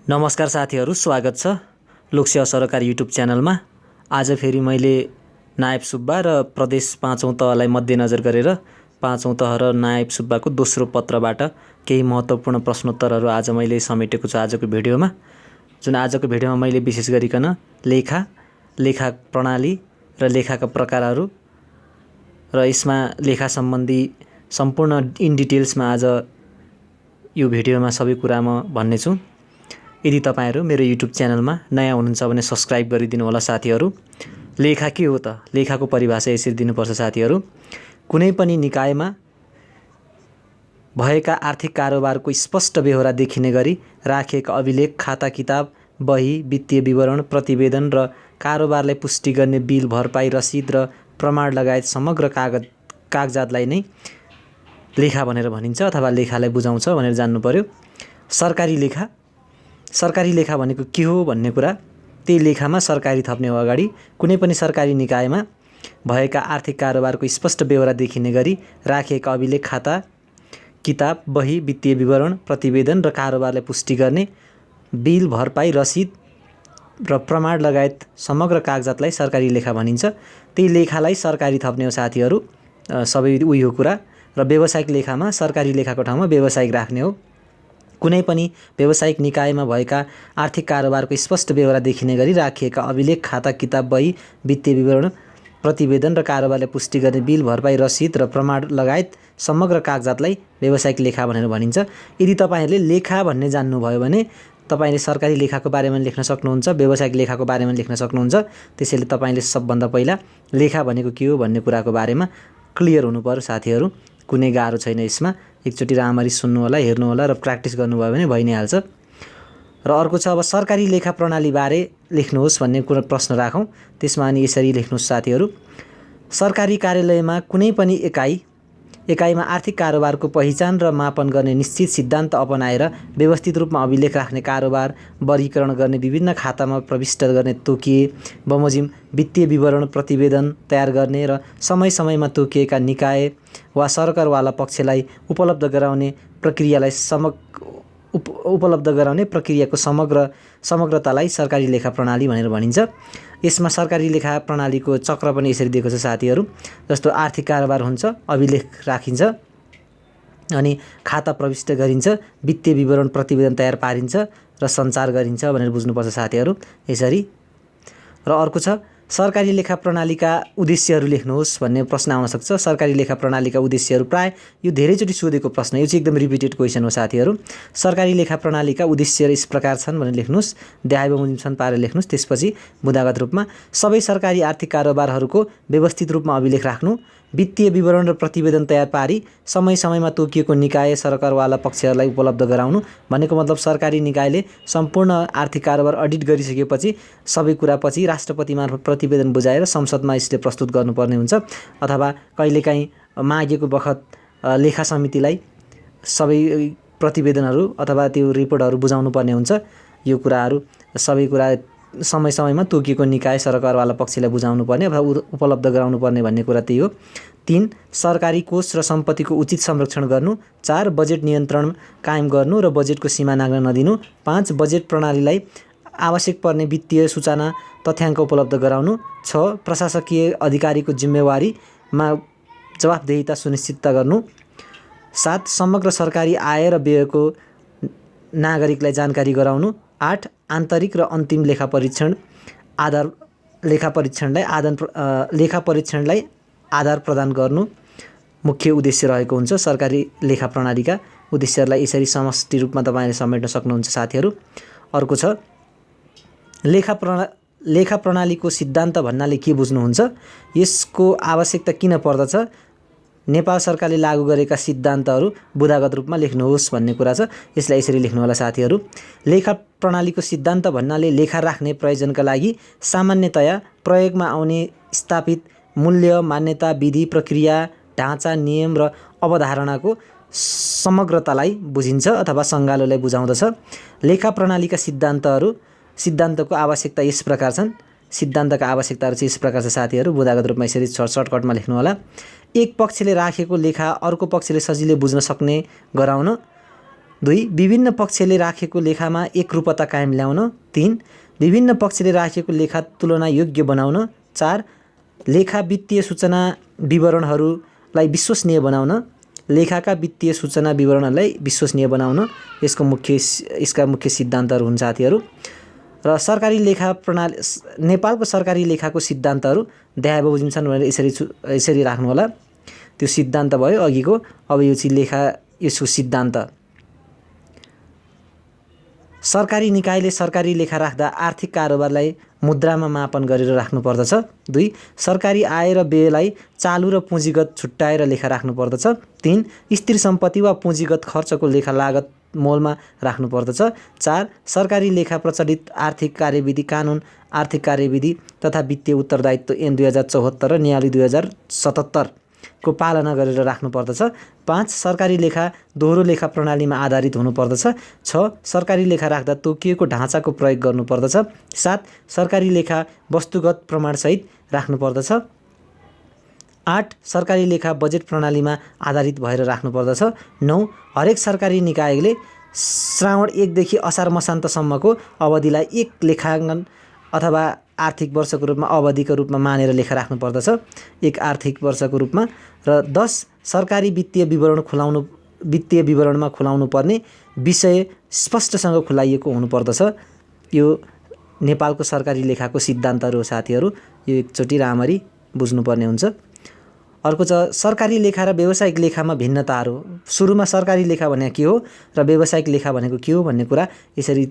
नमस्कार साथीहरू, स्वागत छ लोकसेवा सरकार युट्युब च्यानलमा। आज फेरि मैले नायब सुब्बा र प्रदेश 5औं तहलाई मध्यनजर गरेर 5औं तह र नायब सुब्बाको दोस्रो पत्रबाट केही महत्त्वपूर्ण प्रश्नोत्तरहरू आज मैले समेटेको छु आजको भिडियोमा। जुन आजको भिडियोमा मैले विशेष गरिकन लेखा प्रणाली र लेखाका प्रकारहरू र यसमा लेखा सम्बन्धी सम्पूर्ण इन डिटेल्समा आज यो भिडियोमा सबै कुरा म भन्ने छु। यदि तपाईहरु मेरो युट्युब च्यानलमा नयाँ हुनुहुन्छ भने सब्स्क्राइब गरिदिनु होला साथीहरू। लेखा के हो त? लेखाको परिभाषा यसरी दिनुपर्छ साथीहरू। कुनै पनि निकायमा भएका आर्थिक कारोबारको स्पष्ट बेहोरा देखिने गरी राखिएका अभिलेख, खाता किताब, बही, वित्तीय विवरण, प्रतिवेदन र कारोबारलाई पुष्टि गर्ने बिल, भरपाई, रसिद र प्रमाण लगायत समग्र कागजातलाई नै लेखा भनेर भनिन्छ अथवा लेखालाई बुझाउँछ भनेर जान्नु पर्यो। सरकारी लेखा भनेको के हो भन्ने कुरा, त्यही लेखामा सरकारी थप्ने हो अगाडि कुनै पनि सरकारी निकायमा भएका आर्थिक कारोबारको स्पष्ट बेहोरा देखिने गरी राखिएका अभिलेख, खाता किताब, बही, वित्तीय विवरण, प्रतिवेदन र कारोबारलाई पुष्टि गर्ने बिल, भरपाई, रसिद र प्रमाण लगायत समग्र कागजातलाई सरकारी लेखा भनिन्छ। त्यही लेखालाई सरकारी थप्ने हो साथीहरू, सबै उही हो कुरा। र व्यावसायिक लेखामा सरकारी लेखाको ठाउँमा व्यावसायिक राख्ने हो। कुनै पनि व्यावसायिक निकायमा भएका आर्थिक कारोबारको स्पष्ट बेहोरा देखिने गरी राखिएका अभिलेख, खाता किताब, बही, वित्तीय विवरण, प्रतिवेदन र कारोबारलाई पुष्टि गर्ने बिल, भरपाई, रसिद र प्रमाण लगायत समग्र कागजातलाई व्यावसायिक लेखा भनेर भनिन्छ। यदि तपाईहरुले लेखा भन्ने जान्नुभयो भने तपाईले सरकारी लेखाको बारेमा लेख्न सक्नुहुन्छ, व्यावसायिक लेखाको बारेमा लेख्न सक्नुहुन्छ। त्यसैले तपाईले सबभन्दा पहिला लेखा भनेको के हो भन्ने कुराको बारेमा क्लियर हुनु पर्यो साथीहरू। कुनै गाह्रो छैन यसमा। एकचोटि राम्ररी सुन्नु होला, हेर्नु होला र प्र्याक्टिस गर्नुभयो भने भइ नै हाल्छ। र अर्को छ, अब सरकारी लेखा प्रणाली बारे लेख्नुहोस् भन्ने कुरा प्रश्न राखौँ। त्यसमा अनि यसरी लेख्नुहोस् साथीहरू। सरकारी कार्यालयमा कुनै पनि एकाइमा आर्थिक कारोबारको पहिचान र मापन गर्ने निश्चित सिद्धान्त अपनाएर व्यवस्थित रूपमा अभिलेख राख्ने, कारोबार वर्गीकरण गर्ने, विभिन्न खातामा प्रविष्ट गर्ने तोकिए बमोजिम वित्तीय विवरण प्रतिवेदन तयार गर्ने र समय समयमा तोकिएका निकाय वा सरकारवाला पक्षलाई उपलब्ध गराउने प्रक्रियाको समग्रतालाई सरकारी लेखा प्रणाली भनेर भनिन्छ। यसमा सरकारी लेखा प्रणालीको चक्र पनि यसरी दिएको छ साथीहरू। जस्तो आर्थिक कारोबार हुन्छ, अभिलेख राखिन्छ, अनि खाता प्रविष्ट गरिन्छ, वित्तीय विवरण प्रतिवेदन तयार पारिन्छ र सञ्चार गरिन्छ भनेर बुझ्नुपर्छ साथीहरू यसरी। र अर्को छ, सरकारी लेखा प्रणालीका उद्देश्यहरू लेख्नुहोस् भन्ने प्रश्न आउन सक्छ। सरकारी लेखा प्रणालीका उद्देश्यहरू प्राय यो धेरैचोटि सोधेको प्रश्न, यो चाहिँ एकदम रिपिटेड क्वेसन हो साथीहरू। सरकारी लेखा प्रणालीका उद्देश्यहरू यस प्रकार छन् भनेर लेख्नुहोस्, देहायबमोजिम छन् पारेर लेख्नुहोस्। त्यसपछि बुदागत रूपमा सबै सरकारी आर्थिक कारोबारहरूको व्यवस्थित रूपमा अभिलेख राख्नु, वित्तीय विवरण र प्रतिवेदन तयार पारी समय समयमा तोकिएको निकाय सरकारवाला पक्षहरूलाई उपलब्ध गराउनु। भनेको मतलब सरकारी निकायले सम्पूर्ण आर्थिक कारोबार अडिट गरिसकेपछि सबै कुरा पछि राष्ट्रपति मार्फत प्रतिवेदन बुझाएर संसदमा यसले प्रस्तुत गर्नुपर्ने हुन्छ, अथवा कहिलेकाहीँ मागेको बखत लेखा समितिलाई सबै प्रतिवेदनहरू अथवा त्यो रिपोर्टहरू बुझाउनु पर्ने हुन्छ। यो कुराहरू सबै कुरा समय समयमा तोकिएको निकाय सरकारवाला पक्षलाई बुझाउनु पर्ने अथवा उपलब्ध गराउनु पर्ने भन्ने कुरा त्यही हो। 3, सरकारी कोष र सम्पत्तिको उचित संरक्षण गर्नु। 4, बजेट नियन्त्रण कायम गर्नु र बजेटको सीमा नाग्न नदिनु। 5, बजेट प्रणालीलाई आवश्यक पर्ने वित्तीय सूचना तथ्याङ्क उपलब्ध गराउनु। 6, प्रशासकीय अधिकारीको जिम्मेवारीमा जवाफदेहिता सुनिश्चित गर्नु। 7, समग्र सरकारी आय र व्ययको नागरिकलाई जानकारी गराउनु। 8, आन्तरिक र अन्तिम लेखा परीक्षणलाई आधार प्रदान गर्नु मुख्य उद्देश्य रहेको हुन्छ। सरकारी लेखा प्रणालीका उद्देश्यहरूलाई यसरी समष्टि रूपमा तपाईले समेट्न सक्नुहुन्छ साथीहरू। अर्को छ, लेखा प्रणालीको सिद्धान्त भन्नाले के बुझ्नुहुन्छ, यसको आवश्यकता किन पर्दछ, नेपाल सरकारले लागू गरेका सिद्धान्तहरू बुदागत रूपमा लेख्नुहोस् भन्ने कुरा छ। यसलाई यसरी लेख्नु होला साथीहरू। लेखा प्रणालीको सिद्धान्त भन्नाले लेखा राख्ने प्रयोजनका लागि सामान्यतया प्रयोगमा आउने स्थापित मूल्य, मान्यता, विधि, प्रक्रिया, ढाँचा, नियम र अवधारणाको समग्रतालाई बुझिन्छ अथवा सङ्गालोलाई बुझाउँदछ। लेखा प्रणालीका सिद्धान्तको आवश्यकता यस प्रकार छन्। सिद्धान्तका आवश्यकताहरू चाहिँ यस प्रकार छ साथीहरू, बुदागत रूपमा यसरी सर्टकटमा लेख्नु होला। एक पक्षले राखेको लेखा अर्को पक्षले सजिलै बुझ्न सक्ने गराउन, 2 विभिन्न पक्षले राखेको लेखामा एकरूपता कायम ल्याउन। 3 विभिन्न पक्षले राखेको लेखा तुलना योग्य बनाउन। 4 लेखा वित्तीय सूचना विवरणहरूलाई विश्वसनीय बनाउन। लेखाका वित्तीय सूचना विवरणहरूलाई विश्वसनीय बनाउन यसका मुख्य सिद्धान्तहरू हुन् साथीहरू। र सरकारी लेखा प्रणाली नेपालको सरकारी लेखाको सिद्धान्तहरू देहाय बमोजिम छन् भनेर यसरी राख्नु होला। त्यो सिद्धान्त भयो अघिको। अब यो चाहिँ यसको सिद्धान्त। सरकारी निकायले सरकारी लेखा राख्दा आर्थिक कारोबारलाई मुद्रामा मापन गरेर राख्नुपर्दछ। 2 सरकारी आय र व्ययलाई चालु र पुँजीगत छुट्याएर लेखा राख्नुपर्दछ। 3 स्थिर सम्पत्ति वा पुँजीगत खर्चको लेखा लागत मोलमा राख्नुपर्दछ। 4 सरकारी लेखा प्रचलित आर्थिक कार्यविधि कानुन, आर्थिक कार्यविधि तथा वित्तीय उत्तरदायित्व ऐन 2074 र न्यायालय 2077 को पालना गरेर राख्नुपर्दछ। 5 सरकारी लेखा दोहोरो लेखा प्रणालीमा आधारित हुनुपर्दछ। 6 सरकारी लेखा राख्दा तोकिएको ढाँचाको प्रयोग गर्नुपर्दछ। 7 सरकारी लेखा वस्तुगत प्रमाणसहित राख्नुपर्दछ। 8 सरकारी लेखा बजेट प्रणालीमा आधारित भएर राख्नुपर्दछ। 9 हरेक सरकारी निकायले श्रावण 1 देखि असार मसान्तसम्मको अवधिलाई 1 लेखाङ्कन अथवा आर्थिक वर्षको रूपमा अवधिको रूपमा मानेर लेखा राख्नुपर्दछ, 1 आर्थिक वर्षको रूपमा। र 10 सरकारी वित्तीय विवरणमा खुलाउनु पर्ने विषय स्पष्टसँग खुलाइएको हुनुपर्दछ। यो नेपालको सरकारी लेखाको सिद्धान्तहरू हो साथीहरू। यो एकचोटि राम्ररी बुझ्नुपर्ने हुन्छ। अर्को छ सरकारी लेखा र व्यावसायिक लेखामा भिन्नताहरू। सुरुमा सरकारी लेखा भनेको के हो र व्यावसायिक लेखा भनेको के हो भन्ने कुरा यसरी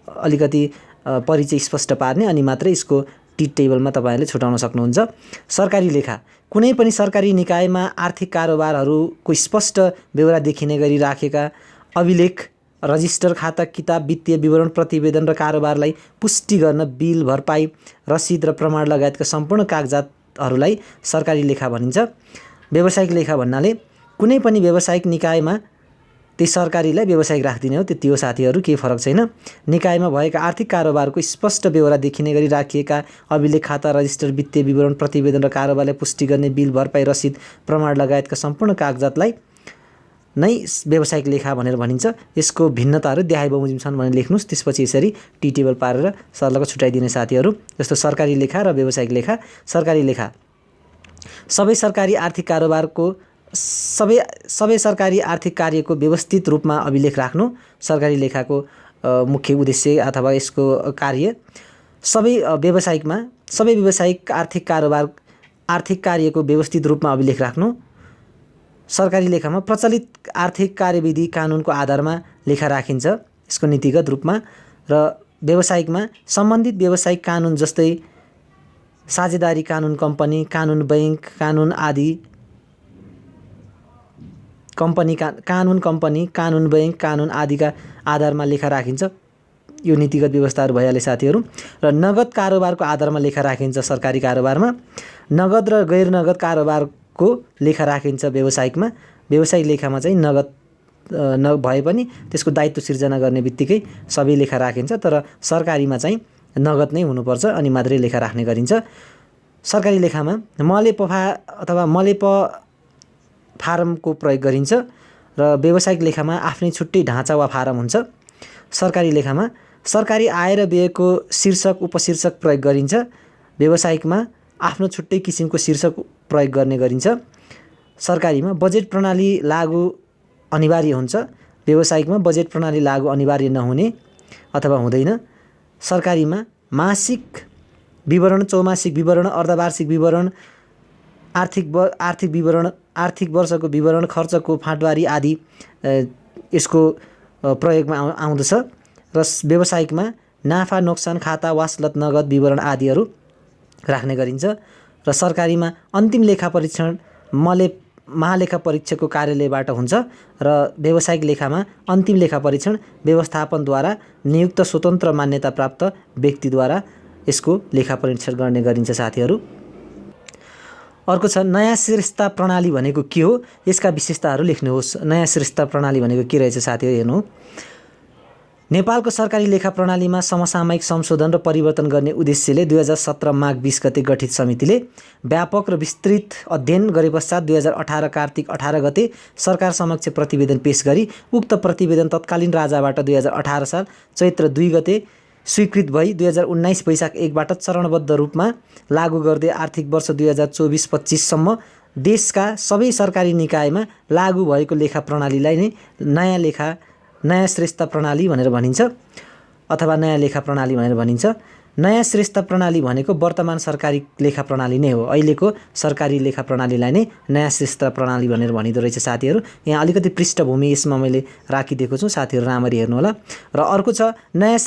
अलिकति परिचय स्पष्ट पार्ने अनि मात्रै यसको टी टेबलमा तपाईहरुले छुटाउन सक्नुहुन्छ। सरकारी लेखा कुनै पनि सरकारी निकायमा आर्थिक कारोबारहरूको स्पष्ट ब्यौरा देखिने गरी राखेका अभिलेख, रजिस्टर, खाता किताब, वित्तीय विवरण, प्रतिवेदन र कारोबारलाई पुष्टि गर्न बिल, भरपाई, रसिद र प्रमाण लगायतका सम्पूर्ण कागजातहरूलाई सरकारी लेखा भनिन्छ। व्यावसायिक लेखा भन्नाले कुनै पनि व्यावसायिक निकायमा त्यही सरकारीलाई व्यावसायिक राखिदिने हो, त्यति हो साथीहरू, केही फरक छैन। निकायमा भएका आर्थिक कारोबारको स्पष्ट ब्यौरा देखिने गरी राखिएका अभिलेख, खाता, रजिस्टर, वित्तीय विवरण, प्रतिवेदन र कारोबारलाई पुष्टि गर्ने बिल, भरपाई, रसिद, प्रमाण लगायतका सम्पूर्ण कागजातलाई नै व्यावसायिक लेखा भनेर भनिन्छ। यसको भिन्नताहरू देहाय बमोजिम छन् भनेर लेख्नुस्। त्यसपछि यसरी टी टेबल पारेर सर्लक्क छुट्याइदिने साथीहरू। जस्तो सरकारी लेखा र व्यावसायिक लेखा। सरकारी लेखा सबै सरकारी आर्थिक कारोबारको सबै सरकारी आर्थिक कार्यको व्यवस्थित रूपमा अभिलेख राख्नु सरकारी लेखाको मुख्य उद्देश्य अथवा यसको कार्य। सबै व्यावसायिक आर्थिक कार्यको व्यवस्थित रूपमा अभिलेख राख्नु सरकारी लेखामा प्रचलित आर्थिक कार्यविधि कानुनको आधारमा लेखा राखिन्छ यसको नीतिगत रूपमा। र व्यावसायिकमा सम्बन्धित व्यावसायिक कानुन जस्तै साझेदारी कानुन, कम्पनी कानुन, बैंक कानुन आदि कानुन बैंक कानुन आदिका आधारमा लेखा राखिन्छ। यो नीतिगत व्यवस्थाहरू भइहाले साथीहरू। र नगद कारोबारको आधारमा लेखा राखिन्छ सरकारी कारोबारमा। नगद र गैर नगद कारोबारको लेखा राखिन्छ व्यावसायिकमा। व्यावसायिक लेखामा चाहिँ नगद भए पनि त्यसको दायित्व सिर्जना गर्ने बित्तिकै सबै लेखा राखिन्छ, तर सरकारीमा चाहिँ नगद नै हुनुपर्छ अनि मात्रै लेखा राख्ने गरिन्छ। सरकारी लेखामा मलेपफा अथवा मलेप फारमको प्रयोग गरिन्छ र व्यावसायिक लेखामा आफ्नै छुट्टै ढाँचा वा फारम हुन्छ। सरकारी लेखामा सरकारी आय र व्ययको शीर्षक उपशीर्षक प्रयोग गरिन्छ। व्यावसायिकमा आफ्नो छुट्टै किसिमको शीर्षक प्रयोग गर्ने गरिन्छ। सरकारीमा बजेट प्रणाली लागू अनिवार्य हुन्छ। व्यावसायिकमा बजेट प्रणाली लागू अनिवार्य नहुने अथवा हुँदैन। सरकारीमा मासिक विवरण, चौमासिक विवरण, अर्धवार्षिक विवरण, आर्थिक विवरण, आर्थिक वर्षको विवरण, खर्चको फाँटवारी आदि यसको प्रयोगमा आउँदछ। र व्यावसायिकमा नाफा नोक्सान खाता, वासलत, नगद विवरण आदिहरू राख्ने गरिन्छ। र सरकारीमा अन्तिम लेखा परीक्षण महालेखा परीक्षकको कार्यालयबाट हुन्छ र व्यावसायिक लेखामा अन्तिम लेखा परीक्षण व्यवस्थापनद्वारा नियुक्त स्वतन्त्र मान्यता प्राप्त व्यक्तिद्वारा यसको लेखा परीक्षण गर्ने गरिन्छ साथीहरू। अर्को छ नयाँ श्रेष्ठता प्रणाली भनेको के हो, यसका विशेषताहरू लेख्नुहोस्। नयाँ श्रेष्ठता प्रणाली भनेको के रहेछ साथीहरू हेर्नु। नेपालको सरकारी लेखा प्रणालीमा समसामयिक संशोधन र परिवर्तन गर्ने उद्देश्यले 2017 माघ 20 गते गठित समितिले व्यापक र विस्तृत अध्ययन गरे पश्चात 2018 कार्तिक 18 गते सरकार समक्ष प्रतिवेदन पेश गरी उक्त प्रतिवेदन तत्कालीन राजाबाट 2018 साल चैत्र 2 गते स्वीकृत भई 2019 वैशाख 1बाट चरणबद्ध रूपमा लागू गर्दै आर्थिक वर्ष 2024-25 सम्म देशका सबै सरकारी निकायमा लागू भएको लेखा प्रणालीलाई नै नयाँ श्रेष्ठ प्रणाली भनेर भनिन्छ अथवा नयाँ लेखा प्रणाली भनेर भनिन्छ। नयाँ श्रेष्ठ प्रणाली भनेको वर्तमान सरकारी लेखा प्रणाली नै हो। अहिलेको सरकारी लेखा प्रणालीलाई नै नयाँ श्रेष्ठ प्रणाली भनेर भनिदो रहेछ साथीहरू। यहाँ अलिकति पृष्ठभूमि यसमा मैले राखिदिएको छु, साथीहरू राम्ररी हेर्नु होला। र अर्को छ नयाँ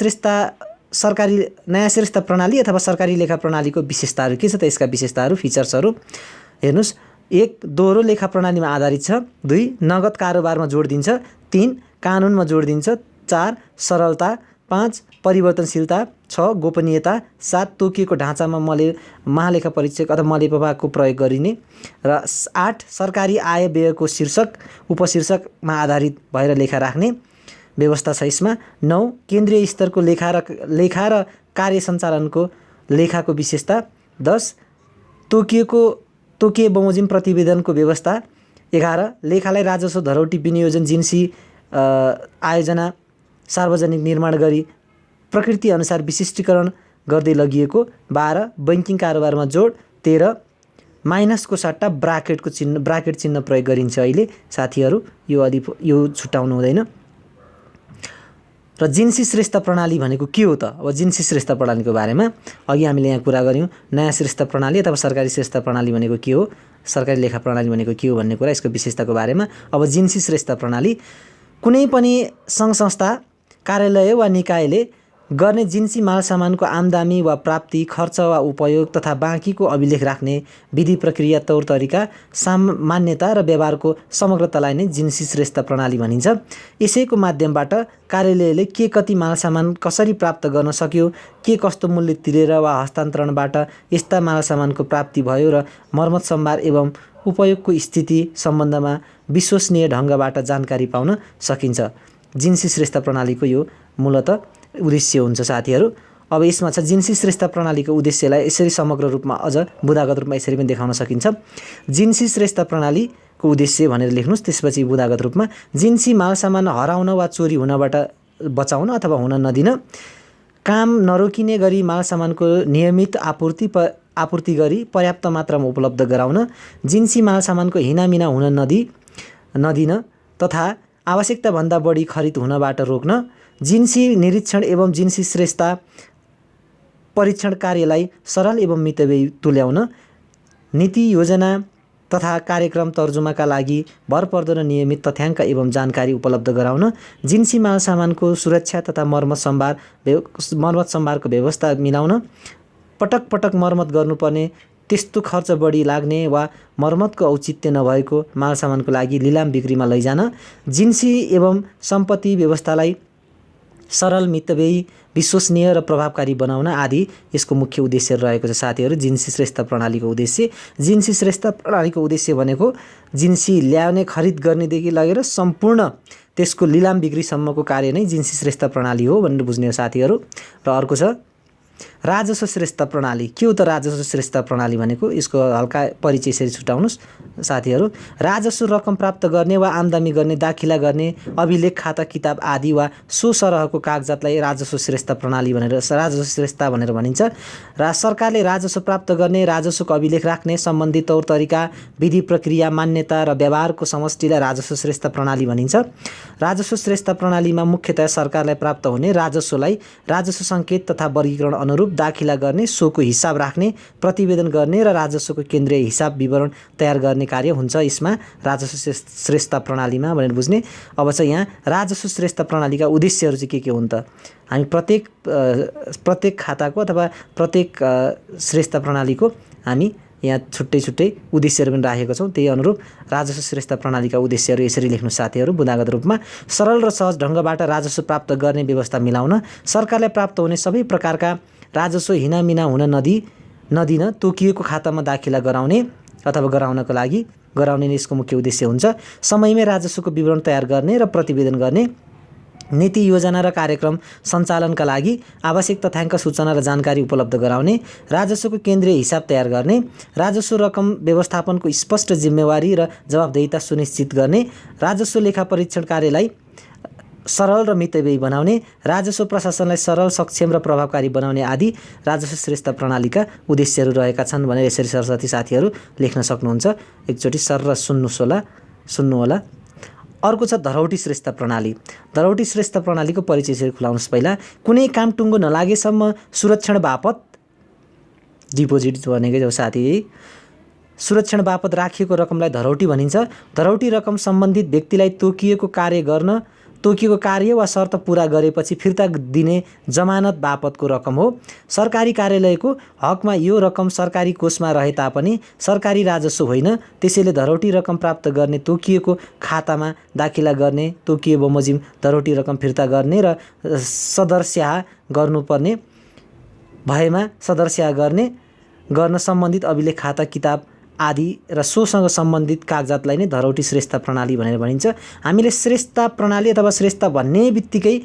श्रेष्ठ प्रणाली अथवा सरकारी लेखा प्रणालीको विशेषताहरू के छ त? यसका विशेषताहरू, फिचर्सहरू हेर्नुस्। 1 दोहोरो लेखा प्रणालीमा आधारित छ। 2 नगद कारोबारमा जोड दिन्छ। 3 कानुनमा जोड दिन्छ। 4 सरलता। 5 परिवर्तनशीलता। 6 गोपनीयता। 7 तोकिएको ढाँचामा महालेखा परीक्षक अथवा मलेपबाको प्रयोग गरिने। र 8 सरकारी आय व्ययको उपशीर्षकमा आधारित भएर लेखा राख्ने व्यवस्था छ यसमा। 9 केन्द्रीय स्तरको लेखा र कार्य सञ्चालनको लेखाको विशेषता। 10 तोकिए बमोजिम प्रतिवेदनको व्यवस्था। 11 लेखालाई राजस्व धरौटी विनियोजन जिन्सी आयोजना सार्वजनिक निर्माण गरी प्रकृति अनुसार विशिष्टीकरण गर्दै लगिएको। 12 बैंकिङ कारोबारमा जोड। 13 माइनसको सट्टा ब्राकेट चिन्ह प्रयोग गरिन्छ अहिले साथीहरू, यो छुट्याउनु हुँदैन। र जिन्सी श्रेष्ठ प्रणाली भनेको के हो त? अब जिन्सी श्रेष्ठ प्रणालीको बारेमा अघि हामीले यहाँ कुरा गऱ्यौँ। नयाँ श्रेष्ठ प्रणाली अथवा सरकारी श्रेष्ठ प्रणाली भनेको के हो, सरकारी लेखा प्रणाली भनेको के हो भन्ने कुरा, यसको विशेषताको बारेमा। अब जिन्सी श्रेष्ठ प्रणाली कुनै पनि सङ्घ संस्था, कार्यालय वा निकायले गर्ने जिन्सी मालसामानको आम्दानी वा प्राप्ति, खर्च वा उपयोग तथा बाँकीको अभिलेख राख्ने विधि प्रक्रिया तौर तरिका, मान्यता र व्यवहारको समग्रतालाई नै जिन्सी श्रेष्ठ प्रणाली भनिन्छ। यसैको माध्यमबाट कार्यालयले के कति मालसामान कसरी प्राप्त गर्न सक्यो, के कस्तो मूल्य तिरेर वा हस्तान्तरणबाट यस्ता मालसामानको प्राप्ति भयो र मर्मत सम्भार एवं उपयोगको स्थिति सम्बन्धमा विश्वसनीय ढङ्गबाट जानकारी पाउन सकिन्छ। जिन्सी श्रेष्ठ प्रणालीको यो मूलतः उद्देश्य हुन्छ साथीहरू। अब यसमा छ जिन्सी श्रेष्ठ प्रणालीको उद्देश्यलाई यसरी समग्र रूपमा अझ बुदागत रूपमा यसरी पनि देखाउन सकिन्छ। जिन्सी श्रेष्ठ प्रणालीको उद्देश्य भनेर लेख्नुस्। त्यसपछि बुदागत रूपमा जिन्सी मालसामान हराउन वा चोरी हुनबाट बचाउन अथवा हुन नदिन, काम नरोकिने गरी मालसामानको नियमित आपूर्ति गरी पर्याप्त मात्रामा उपलब्ध गराउन, जिन्सी मालसामानको हिनामिना हुन नदिन तथा आवश्यकताभन्दा बढी खरिद हुनबाट रोक्न, जिन्सी निरीक्षण एवं जिन्सी श्रेष्ठता परीक्षण कार्यलाई सरल एवं मितव्ययी तुल्याउन, नीति योजना तथा कार्यक्रम तर्जुमाका लागि भरपर्दो र नियमित तथ्याङ्क एवं जानकारी उपलब्ध गराउन, जिन्सी मालसामानको सुरक्षा तथा मर्मत सम्भारको व्यवस्था मिलाउन, पटक पटक मर्मत गर्नुपर्ने त्यस्तो खर्च बढी लाग्ने वा मर्मतको औचित्य नभएको मालसामानको लागि लिलाम बिक्रीमा लैजान, जिन्सी एवं सम्पत्ति व्यवस्थालाई सरल, मितव्ययी, विश्वसनीय र प्रभावकारी बनाउन आदि यसको मुख्य उद्देश्य रहेको छ साथीहरू। जिन्सी श्रेष्ठ प्रणालीको उद्देश्य, जिन्सी श्रेष्ठ प्रणालीको उद्देश्य भनेको जिन्सी ल्याउने खरिद गर्नेदेखि लगेर सम्पूर्ण त्यसको लिलाम बिक्रीसम्मको कार्य नै जिन्सी श्रेष्ठ प्रणाली हो भनेर बुझ्ने हो साथीहरू। र अर्को छ राजस्व श्रेष्ठ प्रणाली। के हो त राजस्व श्रेष्ठ प्रणाली भनेको? यसको हल्का परिचय यसरी छुटाउनुस् साथीहरू। राजस्व रकम प्राप्त गर्ने वा आम्दानी गर्ने, दाखिला गर्ने, अभिलेख खाता किताब आदि वा सो सरहको कागजातलाई राजस्व श्रेष्ठ प्रणाली राजस्व श्रेष्ठता भनेर भनिन्छ। र सरकारले राजस्व प्राप्त गर्ने, राजस्वको अभिलेख राख्ने सम्बन्धी तौर तरिका, विधि प्रक्रिया, मान्यता र व्यवहारको समष्टिलाई राजस्व श्रेष्ठ प्रणाली भनिन्छ। राजस्व श्रेष्ठ प्रणालीमा मुख्यतया सरकारलाई प्राप्त हुने राजस्वलाई राजस्व सङ्केत तथा वर्गीकरण अनुरूप दाखिला गर्ने, सोको हिसाब राख्ने, प्रतिवेदन गर्ने र राजस्वको केन्द्रीय हिसाब विवरण तयार गर्ने कार्य हुन्छ यसमा राजस्व श्रेष्ठ प्रणालीमा भनेर बुझ्ने। अब चाहिँ यहाँ राजस्व श्रेष्ठ प्रणालीका उद्देश्यहरू चाहिँ के हुन् त? हामी प्रत्येक खाताको अथवा प्रत्येक श्रेष्ठ प्रणालीको हामी यहाँ छुट्टै उद्देश्यहरू पनि राखेका छौँ। त्यही अनुरूप राजस्व श्रेष्ठ प्रणालीका उद्देश्यहरू यसरी लेख्नु साथीहरू बुदागत रूपमा। सरल र सहज ढङ्गबाट राजस्व प्राप्त गर्ने व्यवस्था मिलाउन, सरकारलाई प्राप्त हुने सबै प्रकारका राजस्व हिनामिना हुन नदिन तोकिएको खातामा दाखिला गराउने अथवा गराउनको लागि नै यसको मुख्य उद्देश्य हुन्छ। समयमै राजस्वको विवरण तयार गर्ने र प्रतिवेदन गर्ने, नीति योजना र कार्यक्रम सञ्चालनका लागि आवश्यक तथ्याङ्क सूचना र जानकारी उपलब्ध गराउने, राजस्वको केन्द्रीय हिसाब तयार गर्ने, राजस्व रकम व्यवस्थापनको स्पष्ट जिम्मेवारी र जवाबदेहिता सुनिश्चित गर्ने, राजस्व लेखा परीक्षण कार्यलाई सरल र मितव्ययी बनाउने, राजस्व प्रशासनलाई सरल, सक्षम र प्रभावकारी बनाउने आदि राजस्व श्रेष्ठ प्रणालीका उद्देश्यहरू रहेका छन् भनेर यसरी सरस्वती साथीहरू लेख्न सक्नुहुन्छ। एकचोटि सर र सुन्नुहोला। अर्को छ धरौटी श्रेष्ठ प्रणाली। धरौटी श्रेष्ठ प्रणालीको परिचय यसरी खुलाउनुहोस्। पहिला, कुनै काम टुङ्गो नलागेसम्म सुरक्षण बापत, डिपोजिट भनेकै जो साथी, सुरक्षण बापत राखिएको रकमलाई धरौटी भनिन्छ। धरौटी रकम सम्बन्धित व्यक्तिलाई तोकिएको कार्य वा शर्त पुरा गरेपछि फिर्ता दिने जमानत बापतको रकम हो। सरकारी कार्यालयको हकमा यो रकम सरकारी कोषमा रहे तापनि सरकारी राजस्व होइन। त्यसैले धरौटी रकम प्राप्त गर्ने तोकिएको खातामा दाखिला गर्ने, तोकिए बमोजिम धरौटी रकम फिर्ता गर्ने र सदरस्याह गर्नुपर्ने भएमा सदरस्याह गर्न सम्बन्धित अभिलेख, खाता किताब आदि र सोसँग सम्बन्धित कागजातलाई नै धरौटी श्रेष्ठ प्रणाली भनेर भनिन्छ। हामीले श्रेष्ठ प्रणाली अथवा श्रेष्ठ भन्ने बित्तिकै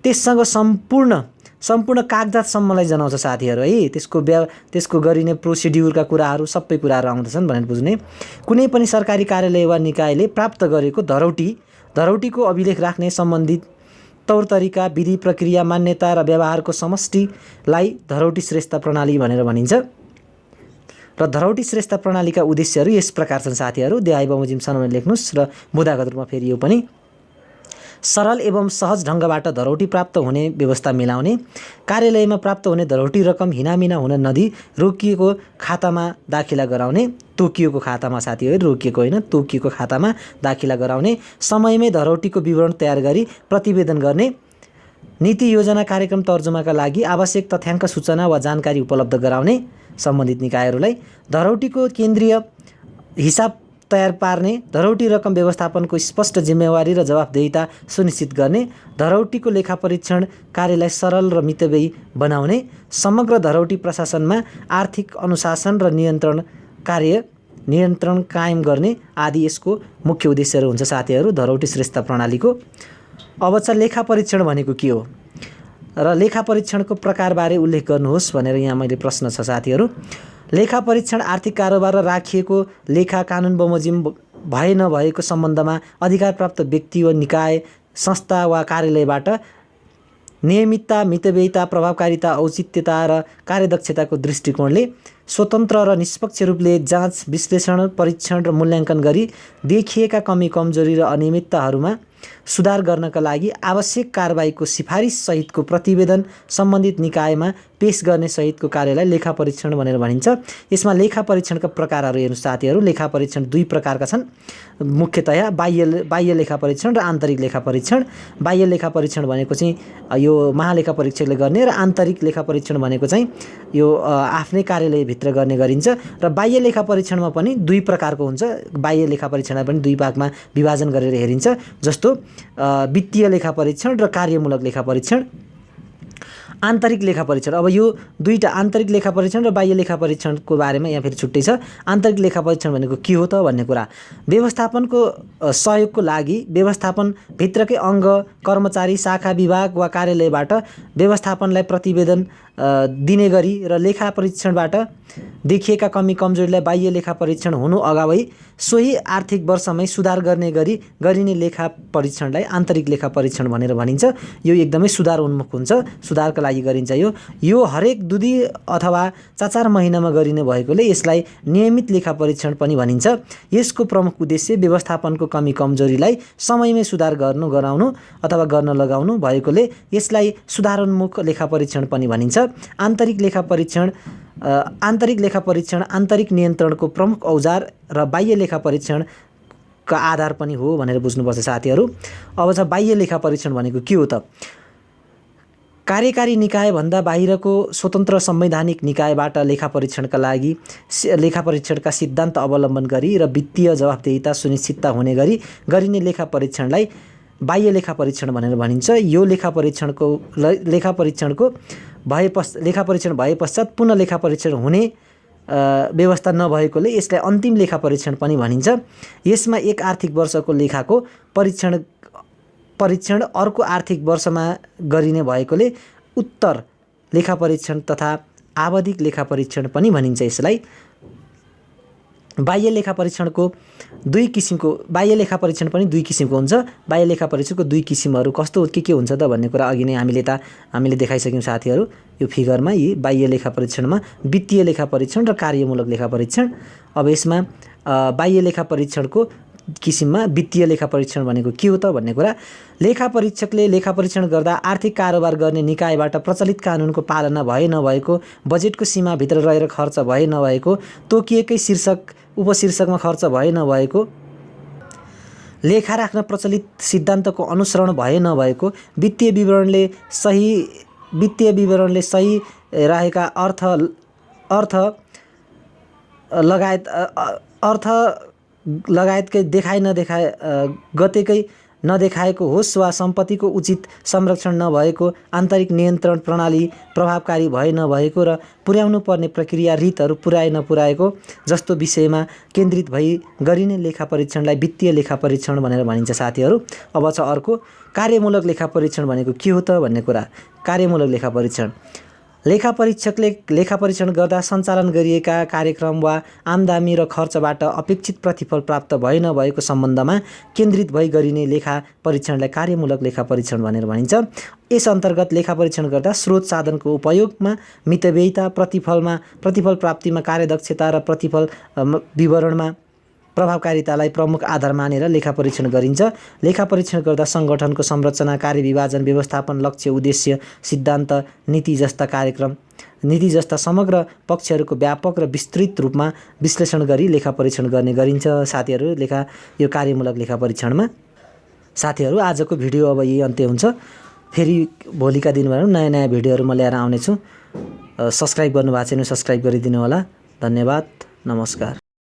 त्यससँग सम्पूर्ण कागजातसम्मलाई जनाउँछ साथीहरू है। त्यसको गरिने प्रोसिड्युरका कुराहरू सबै कुराहरू आउँदछन् भनेर बुझ्ने। कुनै पनि सरकारी कार्यालय वा निकायले प्राप्त गरेको धरौटीको अभिलेख राख्ने सम्बन्धित तौर तरिका, विधि, प्रक्रिया, मान्यता र व्यवहारको समष्टिलाई धरौटी श्रेष्ठ प्रणाली भनेर भनिन्छ। र धरौटी श्रेष्ठ प्रणालीका उद्देश्यहरू यस प्रकार छन् साथीहरू। देहाई बमोजिम सनममा लेख्नुहोस् र मुद्दागत रूपमा फेरि यो पनि सरल एवं सहज ढङ्गबाट धरौटी प्राप्त हुने व्यवस्था मिलाउने, कार्यालयमा प्राप्त हुने धरौटी रकम हिनामिना हुन नदिई रोकिएको खातामा दाखिला गराउने, तोकिएको खातामा साथीहरू, रोकिएको होइन, तोकिएको खातामा दाखिला गराउने, समयमै धरौटीको विवरण तयार गरी प्रतिवेदन गर्ने, नीति योजना कार्यक्रम तर्जुमाका लागि आवश्यक तथ्याङ्क सूचना वा जानकारी उपलब्ध गराउने सम्बन्धित निकायहरूलाई, धरौटीको केन्द्रीय हिसाब तयार पार्ने, धरौटी रकम व्यवस्थापनको स्पष्ट जिम्मेवारी र जवाबदेहिता सुनिश्चित गर्ने, धरौटीको लेखा परीक्षण कार्यलाई सरल र मितव्ययी बनाउने, समग्र धरौटी प्रशासनमा आर्थिक अनुशासन र नियन्त्रण कायम गर्ने आदि यसको मुख्य उद्देश्यहरू हुन्छ साथीहरू धरौटी श्रेष्ठ प्रणालीको। अब छ लेखा परीक्षण भनेको के हो र लेखा परीक्षणको प्रकारबारे उल्लेख गर्नुहोस् भनेर यहाँ मैले प्रश्न छ साथीहरू। लेखा परीक्षण आर्थिक कारोबार र राखिएको लेखा कानुन बमोजिम भए नभएको सम्बन्धमा अधिकार प्राप्त व्यक्ति वा निकाय, संस्था वा कार्यालयबाट नियमितता, मितव्ययिता, प्रभावकारिता, औचित्यता र कार्यदक्षताको दृष्टिकोणले स्वतन्त्र र निष्पक्ष रूपले जाँच, विश्लेषण, परीक्षण र मूल्याङ्कन गरी देखिएका कमी कमजोरी र अनियमितताहरूमा सुधार गर्नका लागि आवश्यक कारबाहीको सिफारिस सहितको प्रतिवेदन सम्बन्धित निकायमा पेश गर्ने सहितको कार्यलाई लेखा परीक्षण भनेर भनिन्छ। यसमा लेखा परीक्षणका प्रकारहरू हेर्नु साथीहरू। लेखा परीक्षण दुई प्रकारका छन् मुख्यतया, बाह्य लेखा परीक्षण र आन्तरिक लेखा परीक्षण। बाह्य लेखा परीक्षण भनेको चाहिँ यो महालेखा परीक्षकले गर्ने र आन्तरिक लेखा परीक्षण भनेको चाहिँ यो आफ्नै कार्यालयभित्र गर्ने गरिन्छ। र बाह्य लेखा परीक्षणमा पनि दुई प्रकारको हुन्छ। बाह्य लेखा परीक्षणलाई पनि दुई भागमा विभाजन गरेर हेरिन्छ, जस्तो वित्तीय लेखा परीक्षण र कार्यमूलक लेखा परीक्षण। आन्तरिक लेखा परीक्षण, अब यो दुईटा आन्तरिक लेखा परीक्षण र बाह्य लेखा परीक्षणको बारेमा यहाँ फेरि छुट्टै छ। आन्तरिक लेखा परीक्षण भनेको के हो त भन्ने कुरा, व्यवस्थापनको सहयोगको लागि व्यवस्थापनभित्रकै अङ्ग, कर्मचारी, शाखा, विभाग वा कार्यालयबाट व्यवस्थापनलाई प्रतिवेदन दिने गरी र लेखा परीक्षणबाट देखिएका कमी कमजोरीलाई बाह्य लेखा परीक्षण हुनु अगावै सोही आर्थिक वर्षमै सुधार गर्ने गरी गरिने लेखा परीक्षणलाई आन्तरिक लेखा परीक्षण भनेर भनिन्छ। यो एकदमै सुधार उन्मुख हुन्छ, सुधारका लागि गरिन्छ। यो हरेक 2 अथवा 4 महिनामा गरिने भएकोले यसलाई नियमित लेखा परीक्षण पनि भनिन्छ। यसको प्रमुख उद्देश्य व्यवस्थापनको कमी कमजोरीलाई समयमै सुधार गराउनु अथवा गर्न लगाउनु भएकोले यसलाई सुधारोन्मुख लेखा परीक्षण पनि भनिन्छ। आन्तरिक लेखा परीक्षण आन्तरिक नियन्त्रणको प्रमुख औजार र बाह्य लेखा परीक्षणका आधार पनि हो भनेर बुझ्नुपर्छ साथीहरू। अब छ बाह्य लेखा परीक्षण भनेको के हो त? कार्यकारी निकाय भन्दा बाहिरको स्वतन्त्र संवैधानिक निकायबाट लेखा परीक्षणका लागि लेखा परीक्षणका सिद्धान्त अवलम्बन गरी र वित्तीय जवाफदेहिता सुनिश्चितता हुने गरी गरिने लेखा परीक्षणलाई बाह्य लेखा परीक्षण भनेर भनिन्छ। यो लेखा परीक्षण भए पश्चात पुनः लेखा परीक्षण हुने व्यवस्था नभएकोले यसलाई अन्तिम लेखा परीक्षण पनि भनिन्छ। यसमा एक आर्थिक वर्षको लेखाको परीक्षण परीक्षण अर्को आर्थिक वर्षमा गरिने भएकोले उत्तर लेखा परीक्षण तथा आवधिक लेखा परीक्षण पनि भनिन्छ। यसलाई बाह्य लेखा परीक्षणको बाह्य लेखा परीक्षण पनि दुई किसिमको हुन्छ। बाह्य लेखा परीक्षणको दुई किसिमहरू कस्तो के हुन्छ त भन्ने कुरा अघि नै हामीले देखाइसक्यौँ साथीहरू। यो फिगरमा यी बाह्य लेखा परीक्षणमा वित्तीय लेखा परीक्षण र कार्यमूलक लेखा परीक्षण। अब यसमा बाह्य लेखा परीक्षणको किसिममा वित्तीय लेखा परीक्षण भनेको के हो त भन्ने कुरा, लेखा परीक्षकले लेखा परीक्षण गर्दा आर्थिक कारोबार गर्ने निकायबाट प्रचलित कानुनको पालना भए नभएको, बजेटको सीमाभित्र रहेर खर्च भए नभएको, तोकिएकै उपशीर्षकमा खर्च भए नभएको, लेखा राख्न प्रचलित सिद्धान्तको अनुसरण भए नभएको, वित्तीय विवरणले सही रहेका अर्थ लगायतकै गतेकै नदेखाएको होस् वा सम्पत्तिको उचित संरक्षण नभएको, आन्तरिक नियन्त्रण प्रणाली प्रभावकारी भए नभएको र पुर्याउनु पर्ने प्रक्रिया रीतहरू पुर्याए नपुर्याएको जस्तो विषयमा केन्द्रित भई गरिने लेखा परीक्षणलाई वित्तीय लेखा परीक्षण भनेर भनिन्छ साथीहरू। अब छ अर्को कार्यमूलक लेखा परीक्षण भनेको के हो त भन्ने कुरा। कार्यमूलक लेखा परीक्षण लेखा परीक्षकले लेखा परीक्षण गर्दा सञ्चालन गरिएका कार्यक्रम वा आम्दानी र खर्चबाट अपेक्षित प्रतिफल प्राप्त भए नभएको सम्बन्धमा केन्द्रित भई गरिने लेखा परीक्षणलाई कार्यमूलक लेखा परीक्षण भनेर भनिन्छ। यस अन्तर्गत लेखा परीक्षण गर्दा स्रोत साधनको उपयोगमा मितव्ययिता, प्रतिफल प्राप्तिमा कार्यदक्षता र प्रतिफल विवरणमा प्रभावकारितालाई प्रमुख आधार मानेर लेखा परीक्षण गरिन्छ। लेखा परीक्षण गर्दा सङ्गठनको संरचना, कार्यविभाजन, व्यवस्थापन, लक्ष्य, उद्देश्य, सिद्धान्त, नीति जस्ता समग्र पक्षहरूको व्यापक र विस्तृत रूपमा विश्लेषण गरी लेखा परीक्षण गर्ने गरिन्छ साथीहरू। यो कार्यमूलक लेखा परीक्षणमा साथीहरू आजको भिडियो अब यही अन्त्य हुन्छ। फेरि भोलिका दिनमा नयाँ भिडियोहरू म ल्याएर आउनेछु। सब्सक्राइब गर्नुभएको छैन सब्सक्राइब गरिदिनु होला। धन्यवाद, नमस्कार।